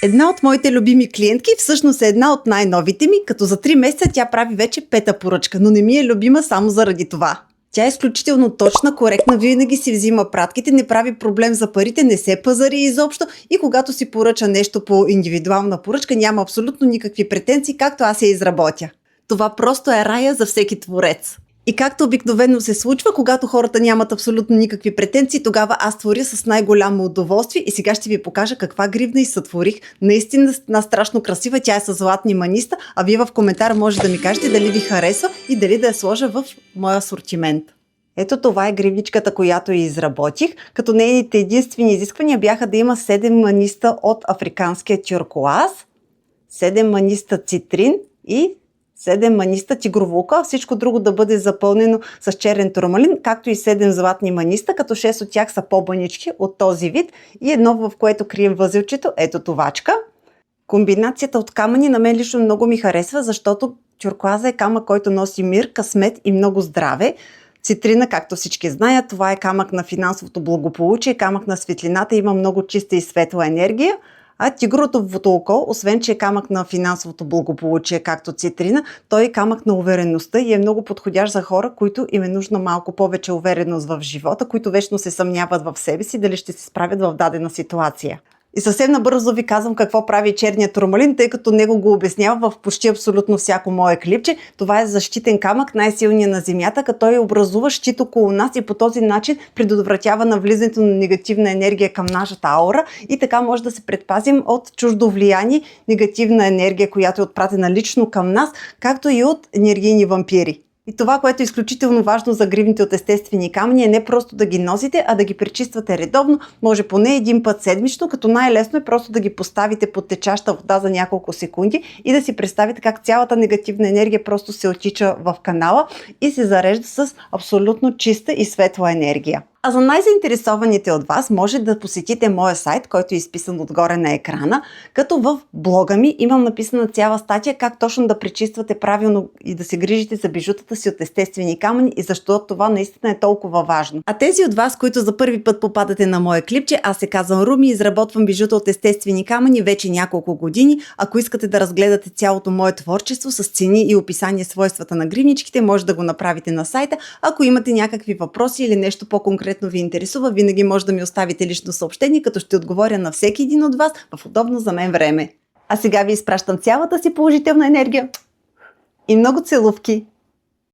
Една от моите любими клиентки всъщност е една от най-новите ми, като за 3 месеца тя прави вече 5-та поръчка, но не ми е любима само заради това. Тя е изключително точна, коректна, винаги си взима пратките, не прави проблем за парите, не се пазари изобщо и когато си поръча нещо по индивидуална поръчка, няма абсолютно никакви претенции, както аз я изработя. Това просто е рая за всеки творец. И както обикновено се случва, когато хората нямат абсолютно никакви претенции, тогава аз творя с най-голямо удоволствие и сега ще ви покажа каква гривна и сътворих. Наистина страшно красива, тя е с златни маниста, а вие в коментар може да ми кажете дали ви харесва и дали да я сложа в моя асортимент. Ето това е гривничката, която я изработих, като нейните единствени изисквания бяха да има 7 маниста от африканския тюркоаз, 7 маниста цитрин и 7 маниста тигроволка, всичко друго да бъде запълнено с черен турмалин, както и 7 златни маниста, като 6 от тях са по-бънички от този вид и едно, в което крием възелчето, ето товачка. Комбинацията от камъни на мен лично много ми харесва, защото тюркоаза е камък, който носи мир, късмет и много здраве. Цитрина, както всички знаят, това е камък на финансовото благополучие, камък на светлината, има много чиста и светла енергия. А тигровото око, освен че е камък на финансовото благополучие, както цитрина, той е камък на увереността и е много подходящ за хора, които им е нужна малко повече увереност в живота, които вечно се съмняват в себе си, дали ще се справят в дадена ситуация. И съвсем набързо ви казвам какво прави черният турмалин, тъй като него го обяснява в почти абсолютно всяко мое клипче. Това е защитен камък, най-силният на земята, като той образува щит около нас и по този начин предотвратява навлизането на негативна енергия към нашата аура и така може да се предпазим от чуждо влияние, негативна енергия, която е отпратена лично към нас, както и от енергийни вампири. И това, което е изключително важно за гривните от естествени камъни е не просто да ги носите, а да ги пречиствате редовно, може поне един път седмично, като най-лесно е просто да ги поставите под течаща вода за няколко секунди и да си представите как цялата негативна енергия просто се оттича в канала и се зарежда с абсолютно чиста и светла енергия. А за най-заинтересованите от вас може да посетите моя сайт, който е изписан отгоре на екрана, като в блога ми имам написана цяла статия как точно да пречиствате правилно и да се грижите за бижутата си от естествени камъни и защо това наистина е толкова важно. А тези от вас, които за първи път попадате на моя клипче, аз се казвам Руми и изработвам бижута от естествени камъни вече няколко години. Ако искате да разгледате цялото мое творчество с цени и описание свойствата на гривничките, може да го направите на сайта. Ако имате някакви въпроси или нещо по-конкретно ви интересува, винаги може да ми оставите лично съобщение, като ще отговоря на всеки един от вас в удобно за мен време. А сега ви изпращам цялата си положителна енергия и много целувки!